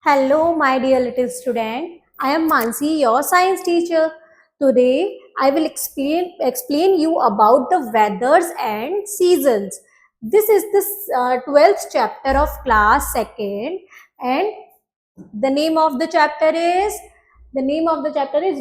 Hello, my dear little student. I am Mansi, your science teacher. Today, I will explain you about the weathers and seasons. This is the 12th chapter of class 2nd, and the name of the chapter is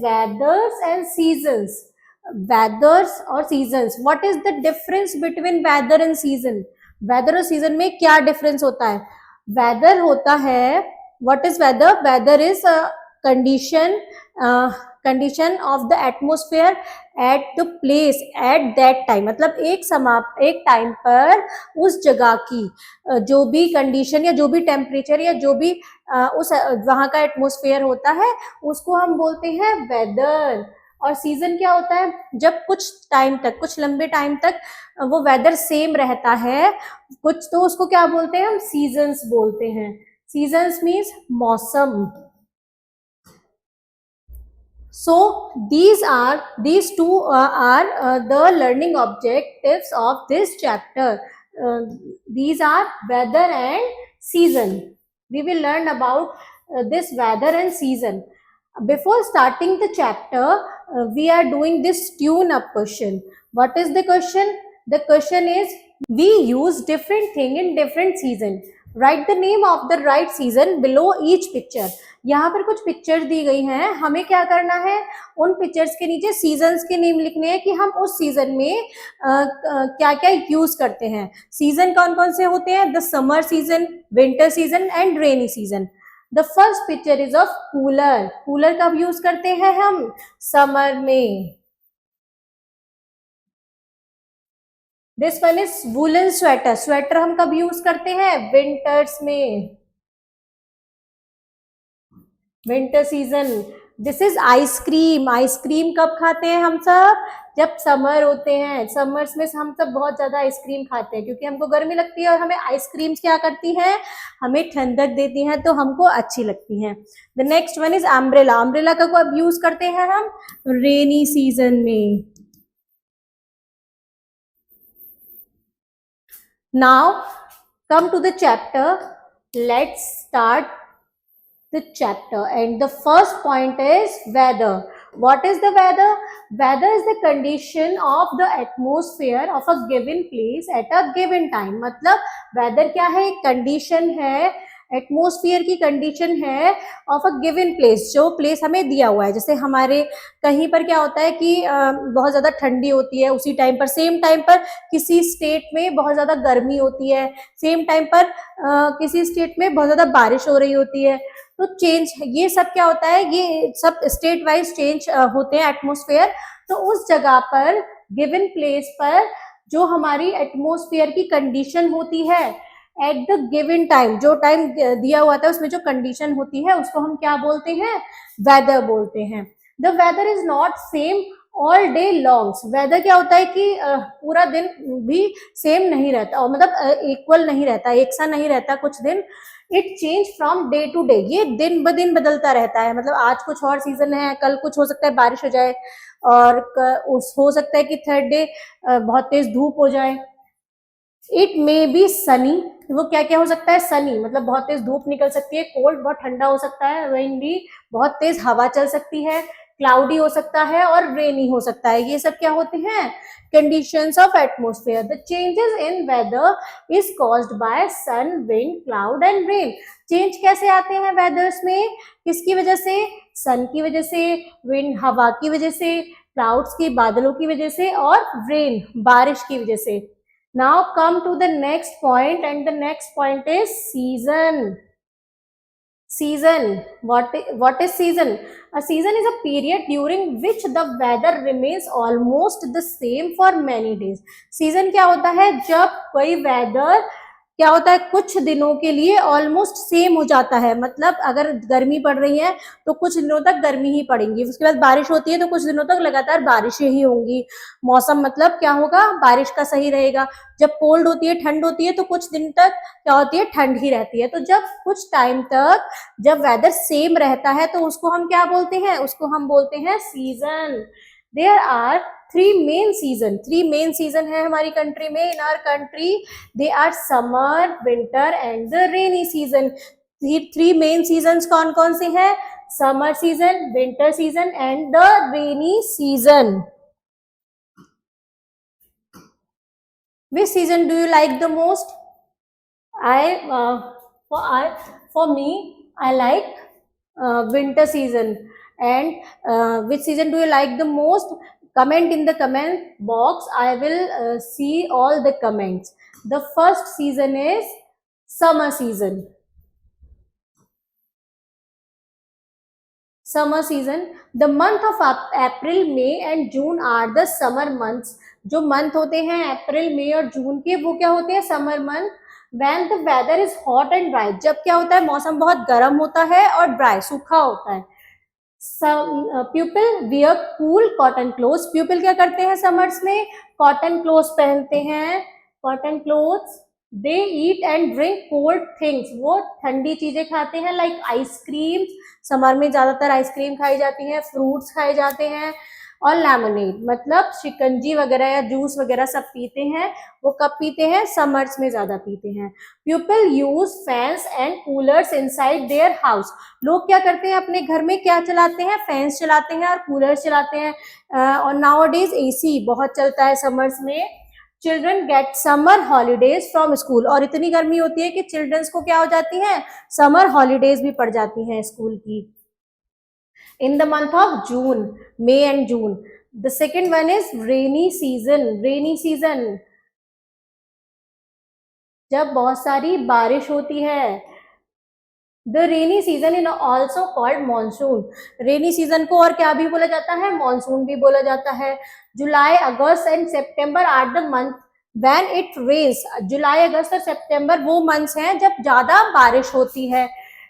weathers and seasons. Weathers और seasons. What is the difference between weather and season? Weather और season में क्या difference होता है? Weather होता है, what is weather? Weather is a condition of the atmosphere at the place at that time. मतलब एक टाइम पर उस जगह की जो भी कंडीशन या जो भी टेम्परेचर या जो भी उस वहां का एटमोस्फेयर होता है उसको हम बोलते हैं वेदर. और सीजन क्या होता है? जब कुछ लंबे टाइम तक वो वेदर सेम रहता है कुछ, तो उसको क्या बोलते हैं? हम सीजन्स बोलते हैं. सीजन्स मीन्स मौसम. So these two are the learning objectives of this chapter. These are weather and season. We will learn about this weather and season. Before starting the chapter, we are doing this tune-up question. What is the question? The question is, we use different thing in different season. Write the name of the right season below each picture. यहाँ पर कुछ pictures दी गई हैं, हमें क्या करना है? उन पिक्चर्स के नीचे सीजन्स के नेम लिखने हैं कि हम उस सीजन में क्या क्या यूज करते हैं. सीजन कौन कौन से होते हैं? The summer season, winter season and rainy season. The first picture is of cooler. Cooler कब यूज करते हैं हम? समर में. This one is woollen sweater. Sweater हम कब यूज करते हैं? विंटर्स में, winter season. This is ice cream. Ice cream कब खाते हैं हम सब? जब समर होते हैं. समर्स में हम सब बहुत ज्यादा आइसक्रीम खाते हैं क्योंकि हमको गर्मी लगती है और हमें आइसक्रीम क्या करती हैं? हमें ठंडक देती हैं, तो हमको अच्छी लगती हैं. The next one is umbrella. Umbrella का कब यूज करते हैं हम? रेनी सीजन में. Now come to the chapter. Let's start the chapter, and the first point is weather. What is the weather? Weather is the condition of the atmosphere of a given place at a given time. मतलब weather क्या है? एक condition है, atmosphere की condition है of a given place, जो place हमें दिया हुआ है. जैसे हमारे कहीं पर क्या होता है कि बहुत ज्यादा ठंडी होती है उसी टाइम पर, सेम टाइम पर किसी स्टेट में बहुत ज्यादा गर्मी होती है, सेम टाइम पर किसी स्टेट में बहुत ज्यादा बारिश हो रही होती है. तो चेंज, ये सब क्या होता है? ये सब स्टेट वाइज चेंज होते हैं एटमोस्फेयर. तो उस जगह पर गिवन प्लेस पर जो हमारी एटमोस्फेयर की कंडीशन होती है एट द गिवन टाइम, जो टाइम दिया हुआ था उसमें जो कंडीशन होती है उसको हम क्या बोलते हैं? वेदर बोलते हैं. The weather is not same all day longs. Weather क्या होता है कि पूरा दिन भी सेम नहीं रहता, और मतलब इक्वल नहीं रहता, एक सा नहीं रहता कुछ दिन. It change from day to day. ये दिन ब दिन बदलता रहता है. मतलब आज कुछ और सीजन है, कल कुछ हो सकता है बारिश हो जाए, और हो सकता है कि थर्ड डे बहुत तेज धूप हो जाए. It may be Sunny. वो क्या क्या हो सकता है? सनी मतलब बहुत तेज धूप निकल सकती है, कोल्ड बहुत ठंडा हो सकता है, विंडी बहुत तेज हवा चल सकती है, क्लाउडी हो सकता है, और रेनी हो सकता है. ये सब क्या होते हैं? Conditions of atmosphere. The changes in weather is caused by sun, wind, cloud and rain. Change कैसे आते हैं वेदर्स में? किसकी वजह से? सन की वजह से, विंड हवा की वजह से, क्लाउड्स की बादलों की वजह से, और रेन बारिश की वजह से. Now come to the next point, and the next point is season. Season. What is season? A season is a period during which the weather remains almost the same for many days. Season क्या होता है? जब कोई weather क्या होता है? कुछ दिनों के लिए ऑलमोस्ट सेम हो जाता है. मतलब अगर गर्मी पड़ रही है तो कुछ दिनों तक गर्मी ही पड़ेंगी, उसके बाद बारिश होती है तो कुछ दिनों तक लगातार बारिशें ही होंगी. मौसम मतलब क्या होगा? बारिश का सही रहेगा. जब कोल्ड होती है, ठंड होती है, तो कुछ दिन तक क्या होती है? ठंड ही रहती है. तो जब कुछ टाइम तक जब वेदर सेम रहता है तो उसको हम क्या बोलते हैं? उसको हम बोलते हैं season. There are three main season है हमारी कंट्री में. In our country they are summer, winter and the rainy season. Three main seasons कौन कौन से हैं? Summer season, winter season and the rainy season. Which season do you like the most? For me, I like winter season. And which season do you like the most? Comment in the comment box. I will see all the comments. The first season is summer season. Summer season. The month of April, May and June are the summer months. जो month होते हैं अप्रैल, मई और जून के, वो क्या होते हैं? Summer month. When the weather is hot and dry, जब क्या होता है? मौसम बहुत गर्म होता है और ड्राई, सूखा होता है. People wear cool cotton clothes. People क्या करते हैं समर्स में? कॉटन क्लोथ्स पहनते हैं. Cotton clothes. They eat and drink cold things. वो ठंडी चीजें खाते हैं, लाइक आइसक्रीम. समर में ज्यादातर आइसक्रीम खाई जाती है, फ्रूट्स खाए जाते हैं, और लेमनेड मतलब शिकंजी वगैरह या जूस वगैरह सब पीते हैं. वो कब पीते हैं? समर्स में ज्यादा पीते हैं. People use fans and coolers inside their house. लोग क्या करते हैं? अपने घर में क्या चलाते हैं? फैंस चलाते हैं और कूलर्स चलाते हैं. और नाउअडेज एसी बहुत चलता है समर्स में. Children gate summer holidays from school. और इतनी गर्मी होती है कि चिल्ड्रंस को क्या हो जाती है? समर हॉलीडेज भी पड़ जाती हैं स्कूल की. In the month of June, May and June. The second one is rainy season. Rainy season. जब बहुत सारी बारिश होती है. The rainy season is also called monsoon. Rainy season को और क्या भी बोला जाता है? Monsoon भी बोला जाता है. July, August and September are the month when it rains. जुलाई, अगस्त और सितंबर वो मंथ्स हैं जब ज्यादा बारिश होती है.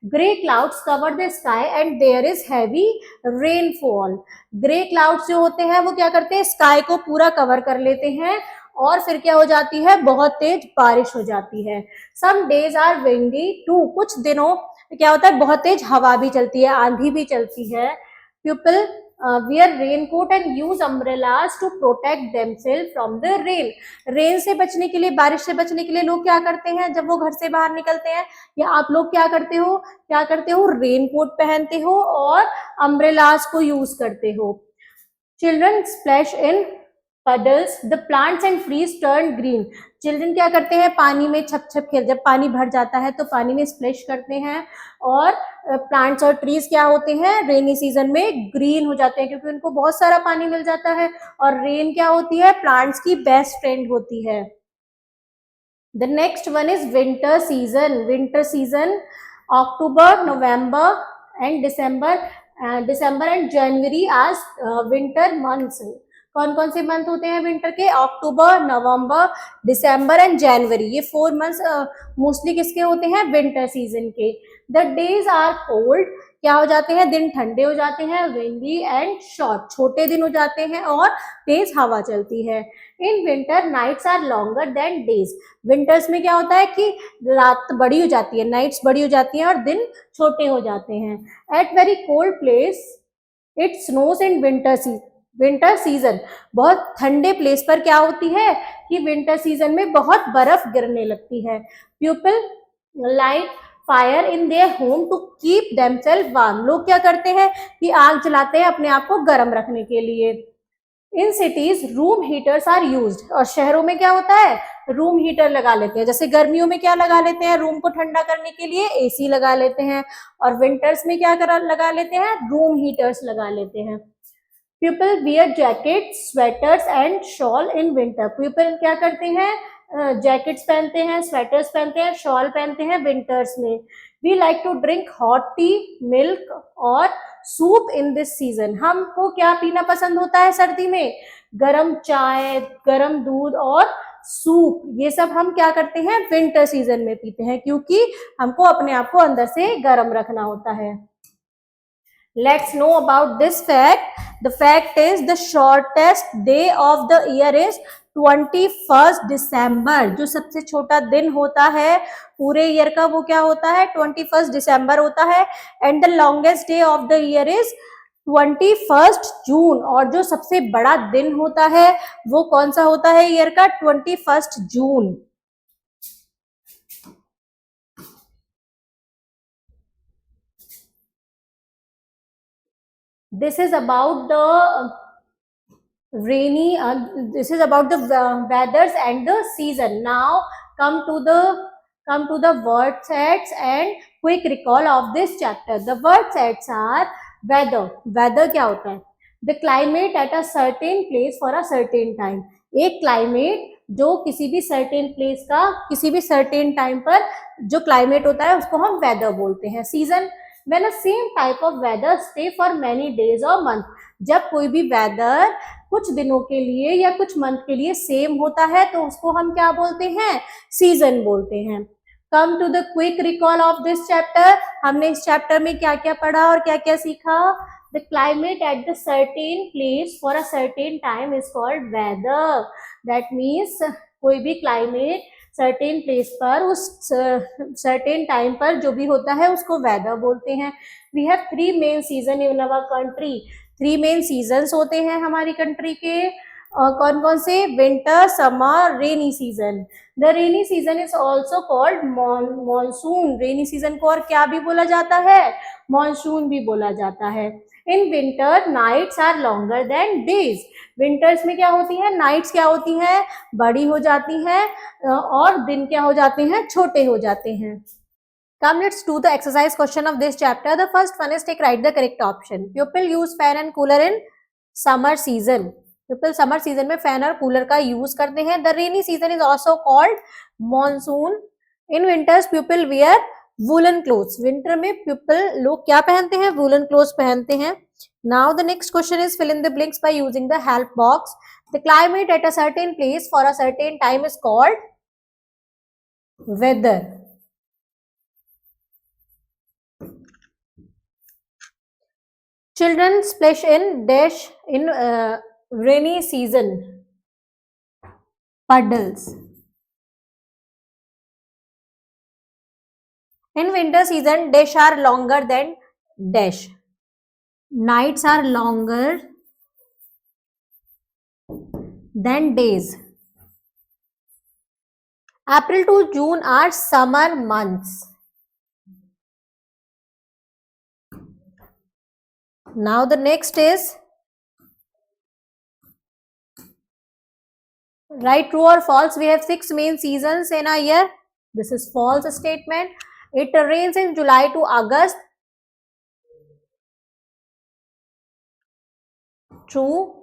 Grey clouds cover the sky and there is heavy rainfall. Grey clouds जो होते हैं वो क्या करते हैं? स्काई को पूरा कवर कर लेते हैं और फिर क्या हो जाती है? बहुत तेज बारिश हो जाती है. Some days are windy too. कुछ दिनों क्या होता है? बहुत तेज हवा भी चलती है, आंधी भी चलती है. People wear raincoat and use umbrellas to protect themselves from the rain. Rain से बचने के लिए, बारिश से बचने के लिए लोग क्या करते हैं जब वो घर से बाहर निकलते हैं? या आप लोग क्या करते हो? रेनकोट पहनते हो और अम्ब्रेलास को यूज करते हो. Children splash in puddles. The plants and trees turn green. Children क्या करते हैं? पानी में छप छप खेल, जब पानी भर जाता है तो पानी में स्प्लैश करते हैं. और प्लांट्स और ट्रीज क्या होते हैं? रेनी सीजन में ग्रीन हो जाते हैं क्योंकि उनको बहुत सारा पानी मिल जाता है. और रेन क्या होती है? प्लांट्स की बेस्ट फ्रेंड होती है. The next one is winter season. Winter season, October, November and December. December and January as winter months. कौन कौन से मंथ होते हैं विंटर के? October, November, December and January. ये 4 मंथ्स मोस्टली किसके होते हैं? विंटर सीजन के. The days are cold. क्या हो जाते हैं? दिन ठंडे हो जाते हैं. Windy and short. छोटे दिन हो जाते हैं और तेज हवा चलती है. In winter nights are longer than days. Winters में क्या होता है कि रात बड़ी हो जाती है, नाइट्स बड़ी हो जाती हैं और दिन छोटे हो जाते हैं. At very cold place it snows in winter season. बहुत ठंडे प्लेस पर क्या होती है कि विंटर सीजन में बहुत बर्फ गिरने लगती है. People light fire in their home to keep themself warm. लोग क्या करते हैं कि आग जलाते हैं अपने आप को गर्म रखने के लिए. In cities room heaters are used. और शहरों में क्या होता है? रूम हीटर लगा लेते हैं. जैसे गर्मियों में क्या लगा लेते हैं? रूम को ठंडा करने के लिए एसी लगा लेते हैं. और विंटर्स में क्या लगा लेते हैं? रूम हीटर्स लगा लेते हैं. People wear jacket, sweaters and shawl in winter. People क्या करते हैं? जैकेट्स पहनते हैं, स्वेटर्स पहनते हैं, शॉल पहनते हैं विंटर्स में. We like to drink hot tea, milk और सूप इन दिस सीजन. हमको क्या पीना पसंद होता है सर्दी में? गरम चाय, गरम दूध और सूप. ये सब हम क्या करते हैं? विंटर सीजन में पीते हैं क्योंकि हमको अपने आप को अंदर से गर्म रखना होता है. Let's know about this fact. The fact is the shortest day of the year is 21st December. जो सबसे छोटा दिन होता है पूरे ईयर का वो क्या होता है? 21st December होता है. And the longest day of the year is 21st June. और जो सबसे बड़ा दिन होता है वो कौन सा होता है ईयर का? 21st June. this is about the rainy, this is about the weathers and the season. Now come to the word sets and quick recall of this chapter. The word sets are weather. Weather क्या होता है? The climate at a certain place for a certain time. एक climate जो किसी भी certain place का किसी भी certain time पर जो climate होता है उसको हम weather बोलते हैं. Season, when a same type of weather stay for many days or month. जब कोई भी weather कुछ दिनों के लिए या कुछ मंथ के लिए सेम होता है तो उसको हम क्या बोलते हैं? सीजन बोलते हैं. Come to the quick recall of this chapter. हमने इस चैप्टर में क्या क्या पढ़ा और क्या क्या सीखा? The climate at the certain place for a certain time is called weather. That means कोई भी क्लाइमेट सर्टेन प्लेस पर उस सर्टेन टाइम पर जो भी होता है उसको वेदर बोलते हैं. We have 3 main season in our country. 3 main seasons होते हैं हमारी कंट्री के. कौन कौन से? Winter, summer, rainy season. The rainy season is also called monsoon. Rainy season को और क्या भी बोला जाता है? मॉनसून भी बोला जाता है. In winter nights are longer than days. Winters में क्या होती है? नाइट्स क्या होती हैं? बड़ी हो जाती हैं और दिन क्या हो जाते हैं? छोटे हो जाते हैं. Come, let's do the exercise question of this chapter. The first one is write the correct option. Pupil use fan and cooler in summer season. Pupil summer season में fan और cooler का use करते हैं. The rainy season is also called monsoon. In winters, pupil wear woolen clothes. Winter में pupil लोग क्या पहनते हैं? Woolen clothes पहनते हैं. Now the next question is fill in the blanks by using the help box. The climate at a certain place for a certain time is called weather. Children splash in dash in rainy season. Puddles. In winter season, dash are longer than dash. Nights are longer than days. April to June are summer months. Now the next is write true or false. We have 6 main seasons in a year. This is false statement. It rains in July to August. True.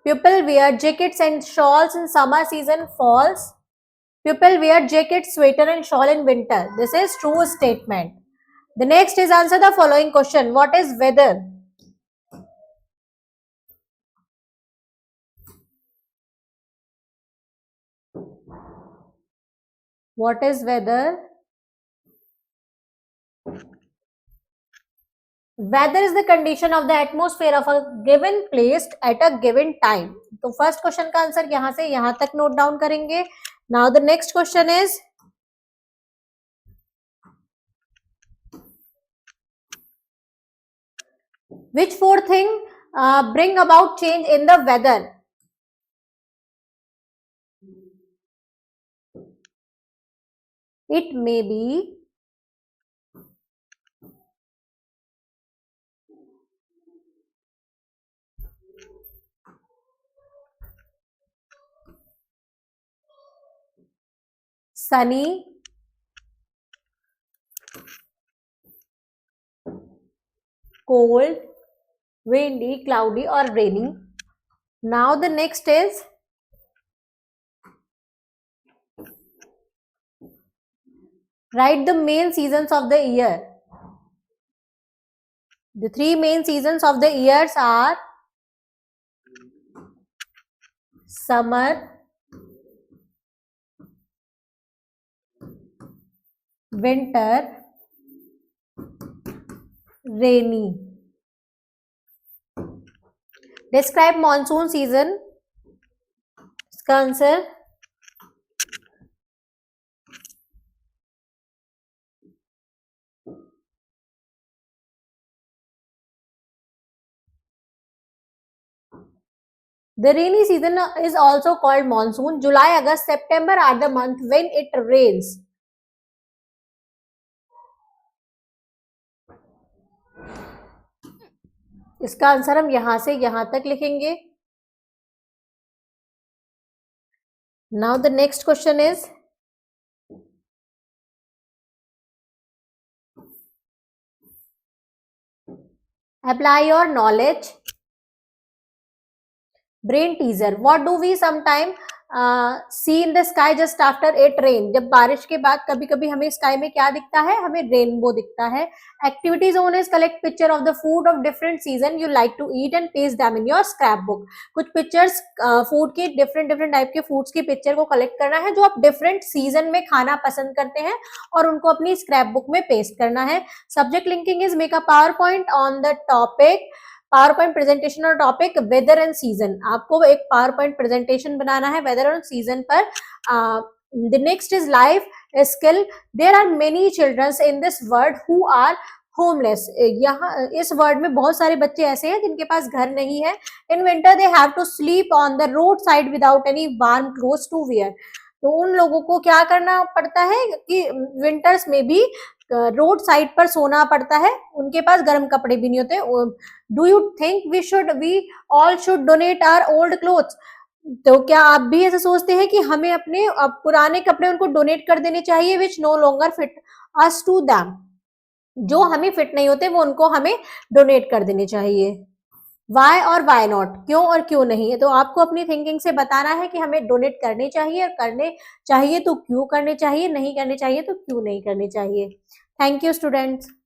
People wear jackets and shawls in summer season. False. People wear jacket, sweater and shawl in winter. This is true statement. The next is answer the following question. What is weather? What is weather? Weather is the condition of the atmosphere of a given place at a given time. तो first question का answer यहां से यहां तक note down करेंगे. Now the next question is which four thing bring about change in the weather? It may be sunny, cold, windy, cloudy or rainy. Now the next is write the main seasons of the year. The 3 main seasons of the years are summer, winter, rainy. Describe monsoon season. इसका answer the rainy season is also called monsoon. July, August, September are the month when it rains. इसका answer हम यहां से यहां तक लिखेंगे. Now the next question is, apply your knowledge. Brain teaser. What do we sometime see in the sky just after it rain? जब बारिश के बाद कभी कभी हमें स्काई में क्या दिखता है? हमें रेनबो दिखता है. Activities on is collect picture of the food of different season you like to eat and paste them in your scrapbook. कुछ पिक्चर्स फूड के डिफरेंट टाइप के फूड्स की पिक्चर को कलेक्ट करना है जो आप डिफरेंट सीजन में खाना पसंद करते हैं और उनको अपनी स्क्रैप बुक में पेस्ट करना है. Subject linking is make a power point on the topic, power point presentation और टॉपिक वेदर एंड सीजन. आपको एक पावर पॉइंट प्रेजेंटेशन बनाना है वेदर और सीजन पर. The next is life skill. There are many childrens in this world who are homeless. यहाँ इस world में बहुत सारे बच्चे ऐसे हैं जिनके पास घर नहीं है. In winter they have to sleep on the road side without any warm clothes to wear. तो उन लोगों को क्या करना पड़ता है कि विंटर्स में भी रोड साइड पर सोना पड़ता है, उनके पास गर्म कपड़े भी नहीं होते. Do you think we all should donate our old clothes? तो क्या आप भी ऐसा सोचते हैं कि हमें अपने पुराने कपड़े उनको डोनेट कर देने चाहिए, which no longer fit us to them? जो हमें फिट नहीं होते वो उनको हमें डोनेट कर देने चाहिए. वाई और वाई नॉट, क्यों और क्यों नहीं है? तो आपको अपनी थिंकिंग से बताना है कि हमें डोनेट करने चाहिए, और करने चाहिए तो क्यों करने चाहिए, नहीं करने चाहिए तो क्यों नहीं करने चाहिए. Thank you students.